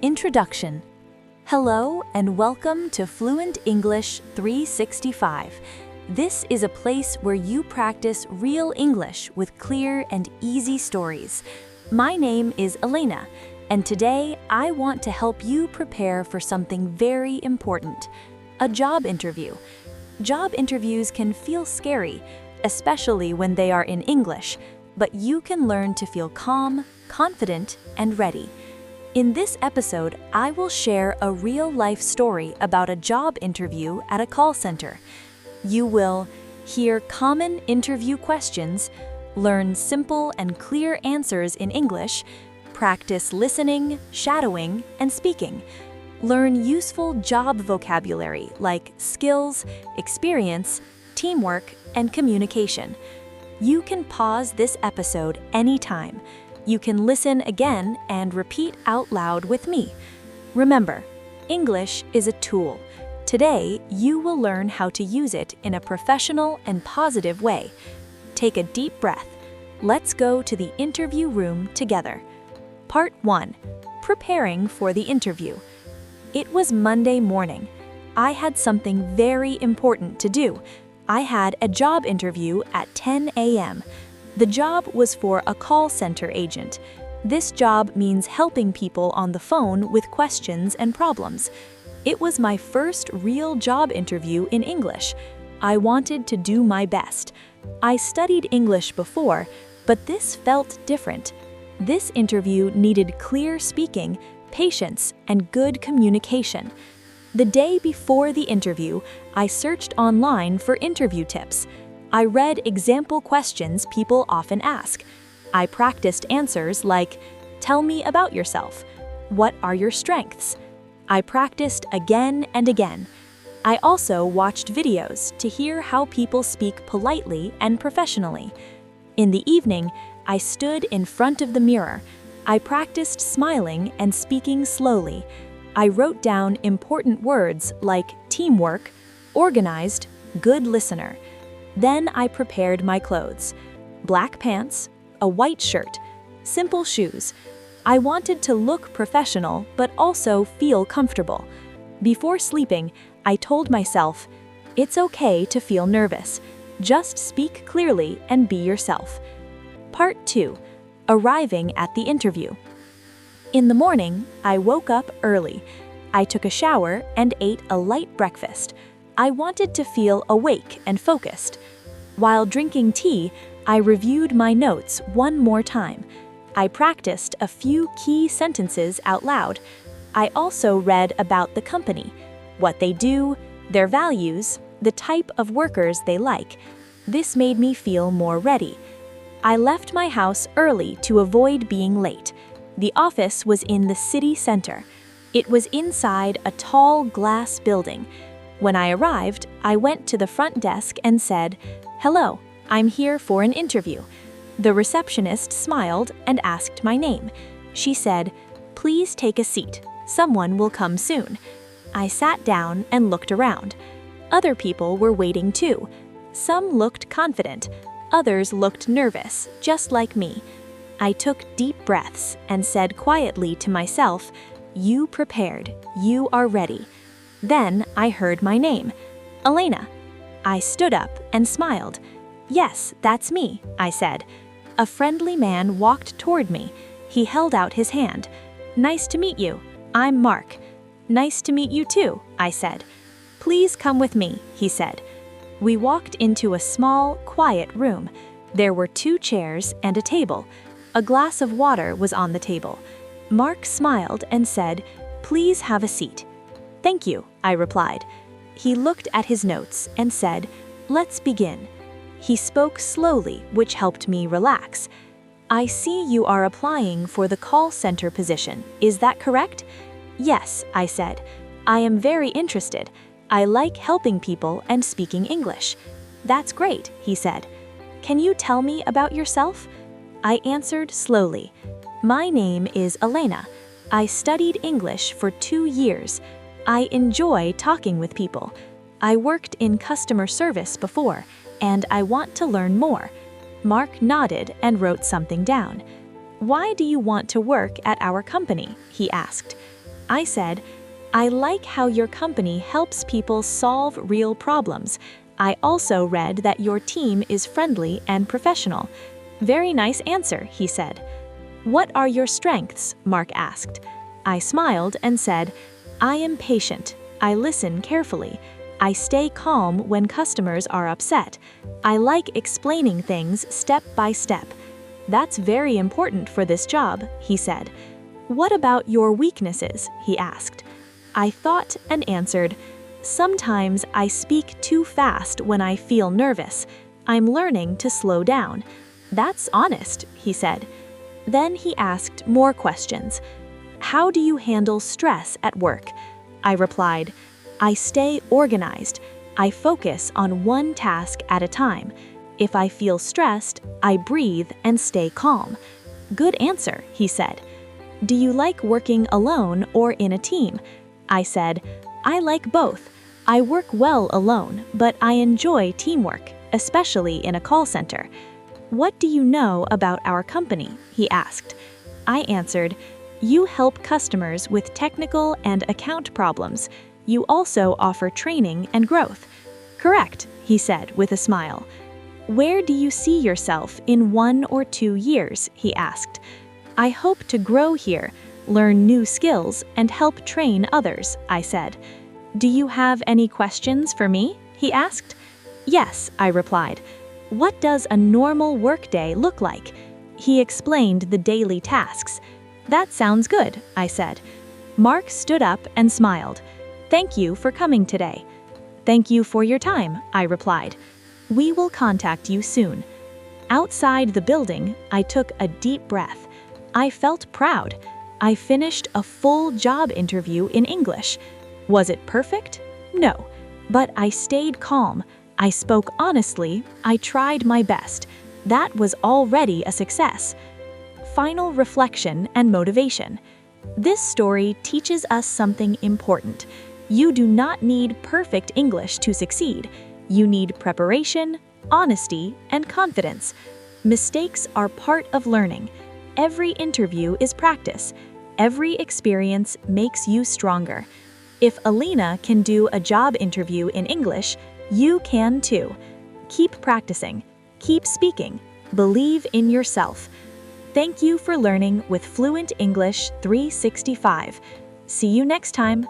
Introduction. Hello and welcome to Fluent English 365. This is a place where you practice real English with clear and easy stories. My name is Elena, and today I want to help you prepare for something very important, a job interview. Job interviews can feel scary, especially when they are in English, but you can learn to feel calm, confident, and ready. In this episode, I will share a real-life story about a job interview at a call center. You will hear common interview questions, learn simple and clear answers in English, practice listening, shadowing, and speaking, learn useful job vocabulary like skills, experience, teamwork, and communication. You can pause this episode anytime. You can listen again and repeat out loud with me. Remember, English is a tool. Today, you will learn how to use it in a professional and positive way. Take a deep breath. Let's go to the interview room together. Part 1. Preparing for the interview. It was Monday morning. I had something very important to do. I had a job interview at 10 a.m. The job was for a call center agent. This job means helping people on the phone with questions and problems. It was my first real job interview in English. I wanted to do my best. I studied English before, but this felt different. This interview needed clear speaking, patience, and good communication. The day before the interview, I searched online for interview tips. I read example questions people often ask. I practiced answers like, "Tell me about yourself." "What are your strengths?" I practiced again and again. I also watched videos to hear how people speak politely and professionally. In the evening, I stood in front of the mirror. I practiced smiling and speaking slowly. I wrote down important words like teamwork, organized, good listener. Then I prepared my clothes. Black pants, a white shirt, simple shoes. I wanted to look professional but also feel comfortable. Before sleeping, I told myself, it's okay to feel nervous. Just speak clearly and be yourself. Part 2. Arriving at the interview. In the morning, I woke up early. I took a shower and ate a light breakfast. I wanted to feel awake and focused. While drinking tea, I reviewed my notes one more time. I practiced a few key sentences out loud. I also read about the company, what they do, their values, the type of workers they like. This made me feel more ready. I left my house early to avoid being late. The office was in the city center. It was inside a tall glass building. When I arrived, I went to the front desk and said, "Hello, I'm here for an interview." The receptionist smiled and asked my name. She said, "Please take a seat. Someone will come soon." I sat down and looked around. Other people were waiting too. Some looked confident. Others looked nervous, just like me. I took deep breaths and said quietly to myself, "You prepared. You are ready." Then I heard my name, Elena. I stood up and smiled. "Yes, that's me," I said. A friendly man walked toward me. He held out his hand. "Nice to meet you. I'm Mark." "Nice to meet you too," I said. "Please come with me," he said. We walked into a small, quiet room. There were 2 chairs and a table. A glass of water was on the table. Mark smiled and said, "Please have a seat." "Thank you," I replied. He looked at his notes and said, "Let's begin." He spoke slowly, which helped me relax. "I see you are applying for the call center position. Is that correct?" "Yes," I said. "I am very interested. I like helping people and speaking English." "That's great," he said. "Can you tell me about yourself?" I answered slowly. "My name is Elena. I studied English for 2 years. I enjoy talking with people. I worked in customer service before, and I want to learn more." Mark nodded and wrote something down. "Why do you want to work at our company?" he asked. I said, "I like how your company helps people solve real problems. I also read that your team is friendly and professional." "Very nice answer," he said. "What are your strengths?" Mark asked. I smiled and said, "I am patient. I listen carefully. I stay calm when customers are upset. I like explaining things step by step." "That's very important for this job," he said. "What about your weaknesses?" he asked. I thought and answered, "Sometimes I speak too fast when I feel nervous. I'm learning to slow down." "That's honest," he said. Then he asked more questions. "How do you handle stress at work?" I replied, "I stay organized. I focus on one task at a time. If I feel stressed, I breathe and stay calm." "Good answer," he said. "Do you like working alone or in a team?" I said, "I like both. I work well alone, but I enjoy teamwork, especially in a call center." "What do you know about our company?" he asked. I answered, "You help customers with technical and account problems. You also offer training and growth." "Correct," he said with a smile. "Where do you see yourself in 1 or 2 years?" he asked. "I hope to grow here, learn new skills, and help train others," I said. "Do you have any questions for me?" he asked. "Yes," I replied. "What does a normal workday look like?" He explained the daily tasks. "That sounds good," I said. Mark stood up and smiled. "Thank you for coming today." "Thank you for your time," I replied. "We will contact you soon." Outside the building, I took a deep breath. I felt proud. I finished a full job interview in English. Was it perfect? No. But I stayed calm. I spoke honestly. I tried my best. That was already a success. Final reflection and motivation. This story teaches us something important. You do not need perfect English to succeed. You need preparation, honesty, and confidence. Mistakes are part of learning. Every interview is practice. Every experience makes you stronger. If Alina can do a job interview in English, you can too. Keep practicing. Keep speaking. Believe in yourself. Thank you for learning with Fluent English 365. See you next time.